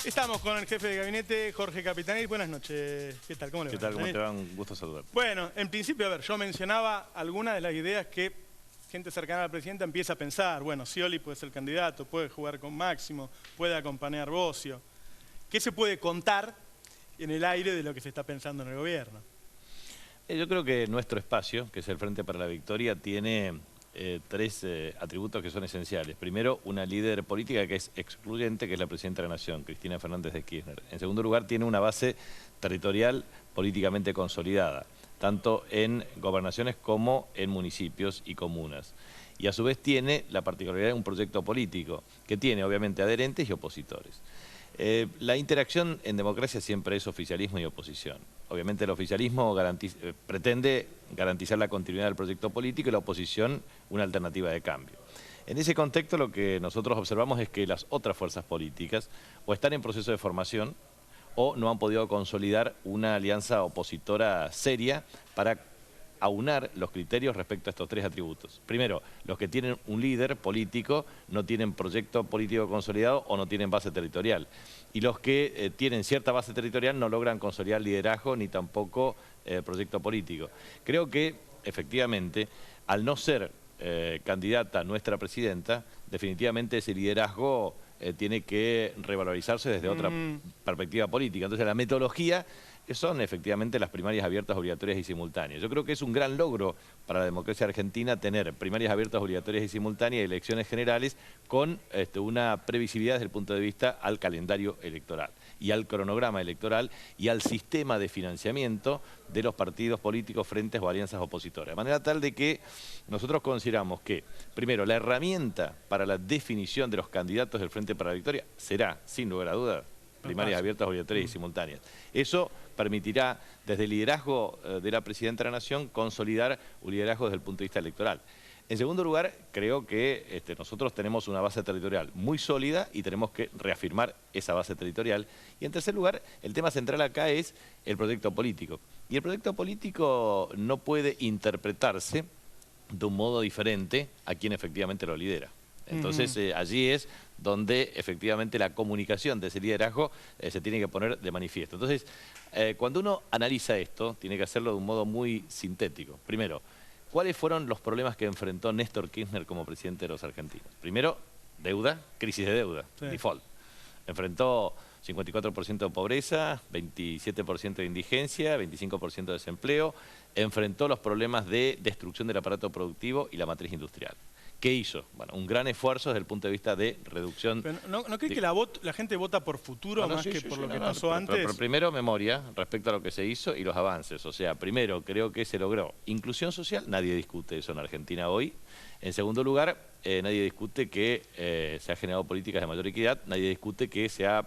Estamos con el jefe de gabinete, Jorge Capitanich. Buenas noches. ¿Qué tal? ¿Cómo le va? ¿Qué tal? ¿Cómo te va? Un gusto saludar. Bueno, en principio, a ver, yo mencionaba algunas de las ideas que gente cercana al presidente empieza a pensar. Bueno, Scioli puede ser candidato, puede jugar con Máximo, puede acompañar Bocio. ¿Qué se puede contar en el aire de lo que se está pensando en el gobierno? Yo creo que nuestro espacio, que es el Frente para la Victoria, tiene tres atributos que son esenciales. Primero, una líder política que es excluyente, que es la Presidenta de la Nación, Cristina Fernández de Kirchner. En segundo lugar, tiene una base territorial políticamente consolidada, tanto en gobernaciones como en municipios y comunas. Y a su vez tiene la particularidad de un proyecto político, que tiene obviamente adherentes y opositores. La interacción en democracia siempre es oficialismo y oposición. Obviamente el oficialismo pretende garantizar la continuidad del proyecto político y la oposición una alternativa de cambio. En ese contexto lo que nosotros observamos es que las otras fuerzas políticas o están en proceso de formación o no han podido consolidar una alianza opositora seria para aunar los criterios respecto a estos tres atributos. Primero, los que tienen un líder político no tienen proyecto político consolidado o no tienen base territorial. Y los que tienen cierta base territorial no logran consolidar liderazgo ni tampoco proyecto político. Creo que, efectivamente, al no ser candidata nuestra presidenta, definitivamente ese liderazgo tiene que revalorizarse desde otra perspectiva política. Entonces, la metodología son efectivamente las primarias abiertas, obligatorias y simultáneas. Yo creo que es un gran logro para la democracia argentina tener primarias abiertas, obligatorias y simultáneas y elecciones generales con una previsibilidad desde el punto de vista al calendario electoral y al cronograma electoral y al sistema de financiamiento de los partidos políticos, frentes o alianzas opositoras. De manera tal de que nosotros consideramos que, primero, la herramienta para la definición de los candidatos del Frente para la Victoria será, sin lugar a dudas, primarias abiertas, obligatorias y simultáneas. Eso permitirá, desde el liderazgo de la Presidenta de la Nación, consolidar un liderazgo desde el punto de vista electoral. En segundo lugar, creo que nosotros tenemos una base territorial muy sólida y tenemos que reafirmar esa base territorial. Y en tercer lugar, el tema central acá es el proyecto político. Y el proyecto político no puede interpretarse de un modo diferente a quien efectivamente lo lidera. Entonces, allí es donde efectivamente la comunicación de ese liderazgo se tiene que poner de manifiesto. Entonces, cuando uno analiza esto, tiene que hacerlo de un modo muy sintético. Primero, ¿cuáles fueron los problemas que enfrentó Néstor Kirchner como presidente de los argentinos? Primero, deuda, crisis de deuda, default. Enfrentó 54% de pobreza, 27% de indigencia, 25% de desempleo. Enfrentó los problemas de destrucción del aparato productivo y la matriz industrial. ¿Qué hizo? Bueno, un gran esfuerzo desde el punto de vista de reducción. Pero ¿no cree que la gente vota por futuro más que por lo que pasó antes? Pero primero, memoria respecto a lo que se hizo y los avances. O sea, primero, creo que se logró inclusión social. Nadie discute eso en Argentina hoy. En segundo lugar, nadie discute que se ha generado políticas de mayor equidad. Nadie discute que se ha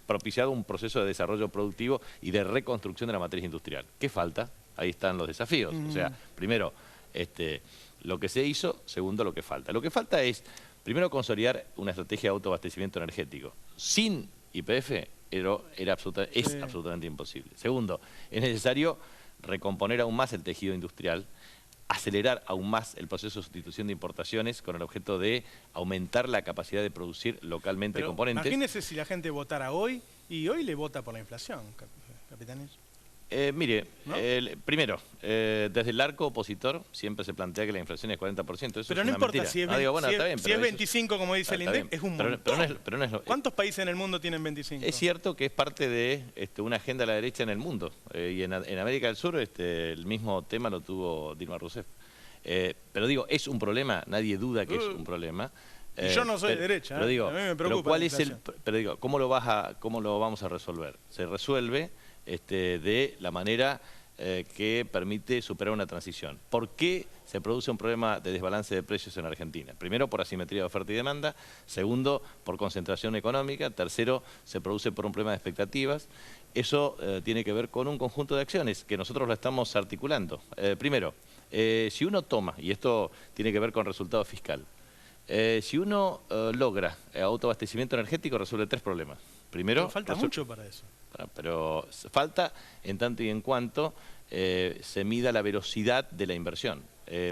propiciado un proceso de desarrollo productivo y de reconstrucción de la matriz industrial. ¿Qué falta? Ahí están los desafíos. O sea, primero, lo que se hizo, segundo, lo que falta. Lo que falta es, primero, consolidar una estrategia de autoabastecimiento energético. Sin YPF es absolutamente imposible. Segundo, es necesario recomponer aún más el tejido industrial, acelerar aún más el proceso de sustitución de importaciones con el objeto de aumentar la capacidad de producir localmente componentes. Imagínese si la gente votara hoy y hoy le vota por la inflación, Capitanich. Mire, ¿no? Primero, desde el arco opositor siempre se plantea que la inflación es 40%. Eso pero es no una importa, mentira. Si es 25, como dice el INDEC, es un montón. Pero no es ¿Cuántos países en el mundo tienen 25? Es cierto que es parte de una agenda de la derecha en el mundo. Y en América del Sur el mismo tema lo tuvo Dilma Rousseff. Pero digo, es un problema, nadie duda que es un problema. Y yo no soy de derecha, pero digo, a mí me preocupa ¿cuál es pero digo, ¿cómo lo vamos a resolver? Se resuelve de la manera que permite superar una transición. ¿Por qué se produce un problema de desbalance de precios en Argentina? Primero, por asimetría de oferta y demanda. Segundo, por concentración económica. Tercero, se produce por un problema de expectativas. Eso tiene que ver con un conjunto de acciones que nosotros lo estamos articulando. Primero, si uno toma, y esto tiene que ver con resultado fiscal, si uno logra autoabastecimiento energético, resuelve tres problemas. Primero, pero falta mucho para eso. Pero falta en tanto y en cuanto se mida la velocidad de la inversión.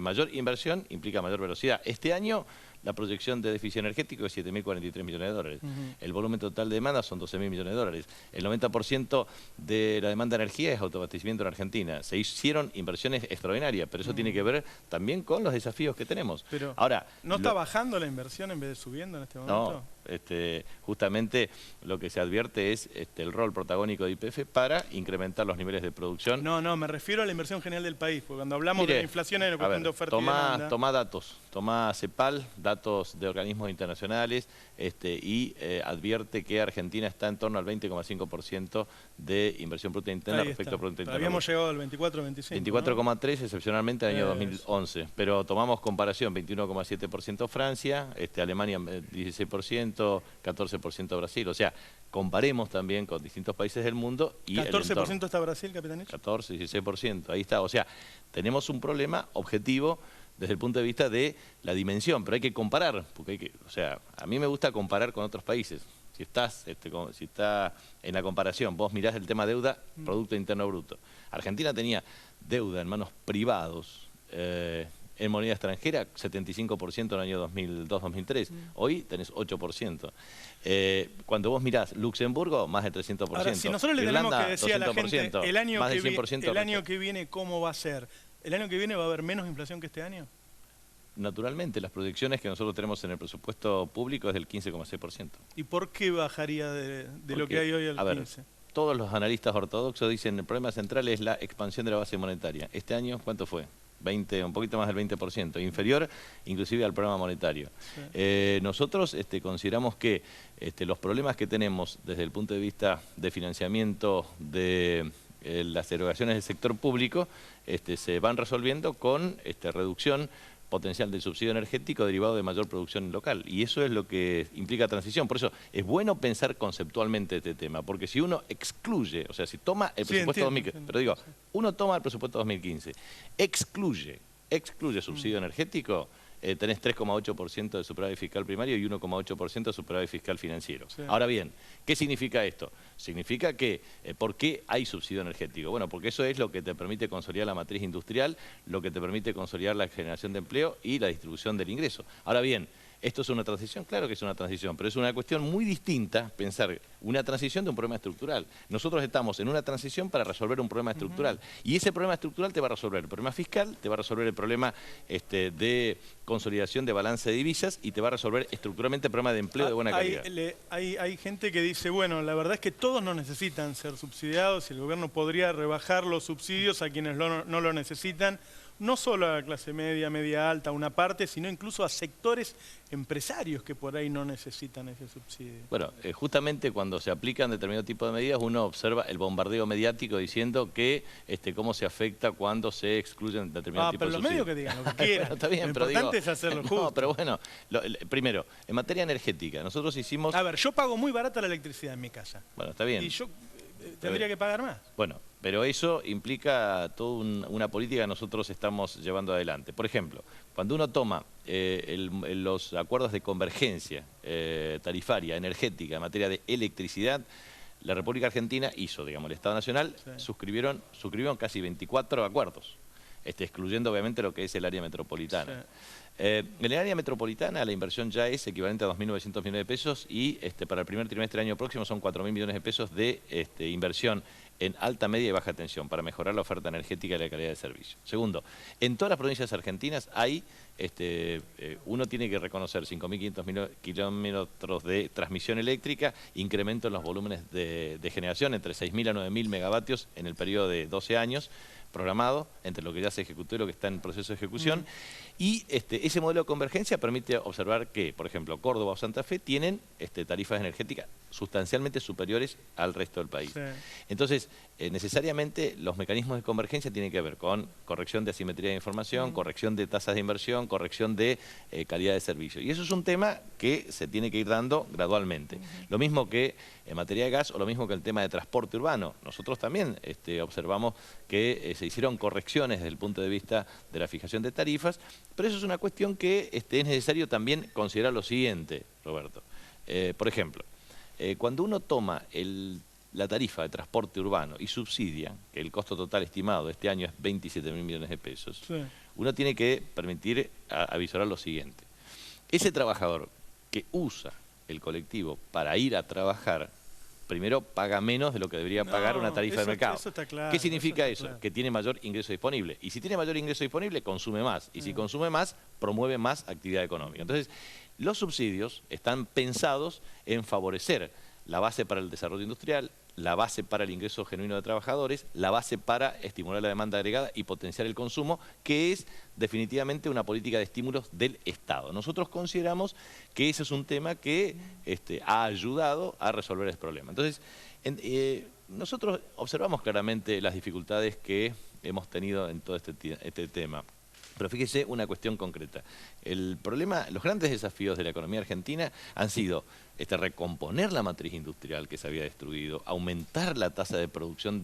Mayor inversión implica mayor velocidad. Este año la proyección de déficit energético es 7.043 millones de dólares. El volumen total de demanda son 12.000 millones de dólares. El 90% de la demanda de energía es autoabastecimiento en Argentina. Se hicieron inversiones extraordinarias, pero eso tiene que ver también con los desafíos que tenemos. Pero, ahora, ¿no está bajando la inversión en vez de subiendo en este momento? No, justamente lo que se advierte es el rol protagónico de YPF para incrementar los niveles de producción. No, me refiero a la inversión general del país, porque cuando hablamos de la inflación es una cuestión de oferta y demanda. Toma datos, toma CEPAL, datos de organismos internacionales, y advierte que Argentina está en torno al 20,5% de inversión bruta interna respecto a Producto Interno. Habíamos llegado al 24,25. 24,3 excepcionalmente en el año 2011, pero tomamos comparación, 21,7% Francia, Alemania 16%, 14% Brasil, o sea, comparemos también con distintos países del mundo. Y ¿14% está Brasil, Capitán? 14, 16%, ahí está, o sea, tenemos un problema objetivo desde el punto de vista de la dimensión, pero hay que comparar, porque o sea, a mí me gusta comparar con otros países. Si estás, si está en la comparación, vos mirás el tema deuda, Producto Interno Bruto. Argentina tenía deuda en manos privados, en moneda extranjera, 75% en el año 2002-2003. Hoy tenés 8%. Cuando vos mirás Luxemburgo, más de 300%. Ahora, si nosotros le tenemos que decir a la gente el año que viene cómo va a ser, ¿el año que viene va a haber menos inflación que este año? Naturalmente, las proyecciones que nosotros tenemos en el presupuesto público es del 15,6%. ¿Y por qué bajaría de lo que hay hoy al 15%? Todos los analistas ortodoxos dicen que el problema central es la expansión de la base monetaria. Este año, ¿cuánto fue? Un poquito más del 20%, inferior inclusive al programa monetario. Sí. Nosotros consideramos que los problemas que tenemos desde el punto de vista de financiamiento de las erogaciones del sector público se van resolviendo con reducción potencial del subsidio energético derivado de mayor producción local. Y eso es lo que implica transición. Por eso es bueno pensar conceptualmente este tema, porque si uno excluye, o sea, si toma el presupuesto 2015, pero digo, uno toma el presupuesto 2015, excluye subsidio energético, tenés 3,8% de superávit fiscal primario y 1,8% de superávit fiscal financiero. Sí. Ahora bien, ¿qué significa esto? Significa que, ¿por qué hay subsidio energético? Bueno, porque eso es lo que te permite consolidar la matriz industrial, lo que te permite consolidar la generación de empleo y la distribución del ingreso. Ahora bien, ¿esto es una transición? Claro que es una transición, pero es una cuestión muy distinta pensar una transición de un problema estructural. Nosotros estamos en una transición para resolver un problema estructural. Y ese problema estructural te va a resolver el problema fiscal, te va a resolver el problema de consolidación de balance de divisas y te va a resolver estructuralmente el problema de empleo de buena calidad. Hay gente que dice, bueno, la verdad es que todos no necesitan ser subsidiados y el gobierno podría rebajar los subsidios a quienes no lo necesitan. No solo a la clase media, media alta, una parte, sino incluso a sectores empresarios que por ahí no necesitan ese subsidio. Bueno, justamente cuando se aplican determinado tipo de medidas, uno observa el bombardeo mediático diciendo que cómo se afecta cuando se excluyen determinados tipos de subsidios. Pero los medios que digan lo que quieran. Bueno, está bien, lo importante es hacerlo justo. No, pero bueno, primero, en materia energética, nosotros hicimos... A ver, yo pago muy barata la electricidad en mi casa. Bueno, está bien. Y yo tendría que pagar más. Bueno, pero eso implica toda una política que nosotros estamos llevando adelante. Por ejemplo, cuando uno toma los acuerdos de convergencia tarifaria, energética, en materia de electricidad, la República Argentina hizo, digamos, el Estado Nacional, suscribieron casi 24 acuerdos, excluyendo obviamente lo que es el área metropolitana. Sí. En el área metropolitana la inversión ya es equivalente a 2.900 millones de pesos y para el primer trimestre del año próximo son 4.000 millones de pesos de inversión en alta, media y baja tensión para mejorar la oferta energética y la calidad de servicio. Segundo, en todas las provincias argentinas hay, uno tiene que reconocer 5.500 kilómetros de transmisión eléctrica, incremento en los volúmenes de generación entre 6.000 a 9.000 megavatios en el periodo de 12 años, programado, entre lo que ya se ejecutó y lo que está en proceso de ejecución. Y ese modelo de convergencia permite observar que, por ejemplo, Córdoba o Santa Fe tienen tarifas energéticas sustancialmente superiores al resto del país. Sí. Entonces, necesariamente los mecanismos de convergencia tienen que ver con corrección de asimetría de información, corrección de tasas de inversión, corrección de calidad de servicio. Y eso es un tema que se tiene que ir dando gradualmente. Lo mismo que en materia de gas o lo mismo que el tema de transporte urbano. Nosotros también observamos que se hicieron correcciones desde el punto de vista de la fijación de tarifas, pero eso es una cuestión que es necesario también considerar lo siguiente, Roberto. Por ejemplo, cuando uno toma la tarifa de transporte urbano y subsidia, que el costo total estimado de este año es 27.000 millones de pesos, sí, uno tiene que permitir avisorar lo siguiente. Ese trabajador que usa el colectivo para ir a trabajar, primero paga menos de lo que debería pagar una tarifa de mercado. Eso está claro, ¿Qué significa eso? claro. Que tiene mayor ingreso disponible. Y si tiene mayor ingreso disponible, consume más. Y si consume más, promueve más actividad económica. Entonces, los subsidios están pensados en favorecer la base para el desarrollo industrial, la base para el ingreso genuino de trabajadores, la base para estimular la demanda agregada y potenciar el consumo, que es definitivamente una política de estímulos del Estado. Nosotros consideramos que ese es un tema que ha ayudado a resolver el problema. Entonces, nosotros observamos claramente las dificultades que hemos tenido en todo este tema. Pero fíjese una cuestión concreta. El problema, los grandes desafíos de la economía argentina han sido recomponer la matriz industrial que se había destruido, aumentar la tasa de producción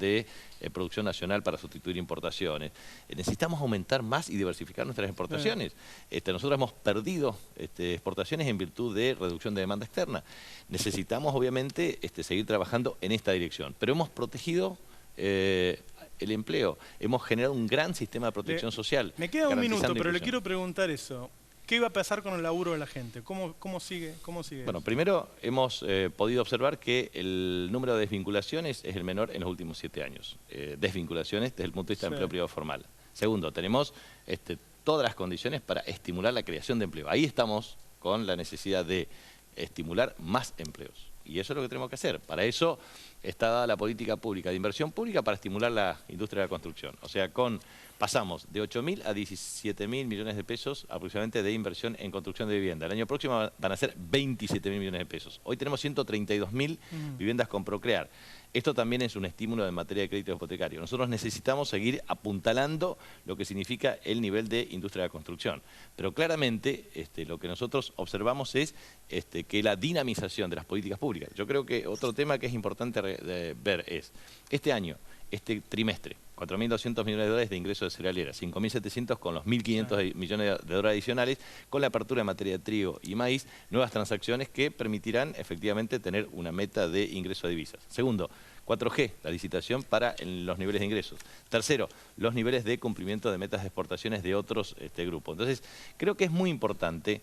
producción nacional para sustituir importaciones. Necesitamos aumentar más y diversificar nuestras exportaciones. Nosotros hemos perdido exportaciones en virtud de reducción de demanda externa. Necesitamos, obviamente, seguir trabajando en esta dirección. Pero hemos protegido el empleo. Hemos generado un gran sistema de protección social. Me queda un minuto, pero le quiero preguntar eso. ¿Qué va a pasar con el laburo de la gente? ¿Cómo sigue Bueno, eso? primero hemos podido observar que el número de desvinculaciones es el menor en los últimos 7 años. Desvinculaciones desde el punto de vista de empleo privado formal. Segundo, tenemos todas las condiciones para estimular la creación de empleo. Ahí estamos con la necesidad de estimular más empleos. Y eso es lo que tenemos que hacer. Para eso está dada la política pública de inversión pública para estimular la industria de la construcción. O sea, pasamos de 8.000 a 17.000 millones de pesos aproximadamente de inversión en construcción de vivienda. El año próximo van a ser 27.000 millones de pesos. Hoy tenemos 132.000 viviendas con Procrear. Esto también es un estímulo en materia de crédito hipotecario. Nosotros necesitamos seguir apuntalando lo que significa el nivel de industria de la construcción. Pero claramente lo que nosotros observamos es que la dinamización de las políticas públicas. Yo creo que otro tema que es importante ver es, este año, este trimestre, 4.200 millones de dólares de ingresos de cerealera, 5.700 con los 1.500 millones de dólares adicionales, con la apertura en materia de trigo y maíz, nuevas transacciones que permitirán efectivamente tener una meta de ingreso de divisas. Segundo, 4G, la licitación para los niveles de ingresos. Tercero, los niveles de cumplimiento de metas de exportaciones de otros grupos. Entonces, creo que es muy importante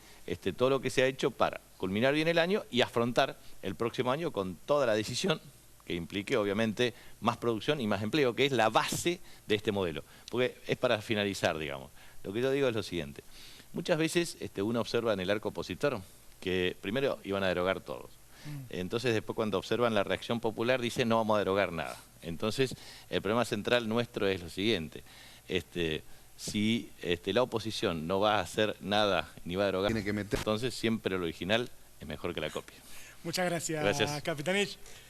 todo lo que se ha hecho para culminar bien el año y afrontar el próximo año con toda la decisión que implique, obviamente, más producción y más empleo, que es la base de este modelo. Porque es para finalizar, digamos. Lo que yo digo es lo siguiente. Muchas veces uno observa en el arco opositor que primero iban a derogar todos. Entonces, después cuando observan la reacción popular, dicen no vamos a derogar nada. Entonces, el problema central nuestro es lo siguiente. Si la oposición no va a hacer nada ni va a derogar, entonces siempre lo original es mejor que la copia. Muchas gracias, Capitanich.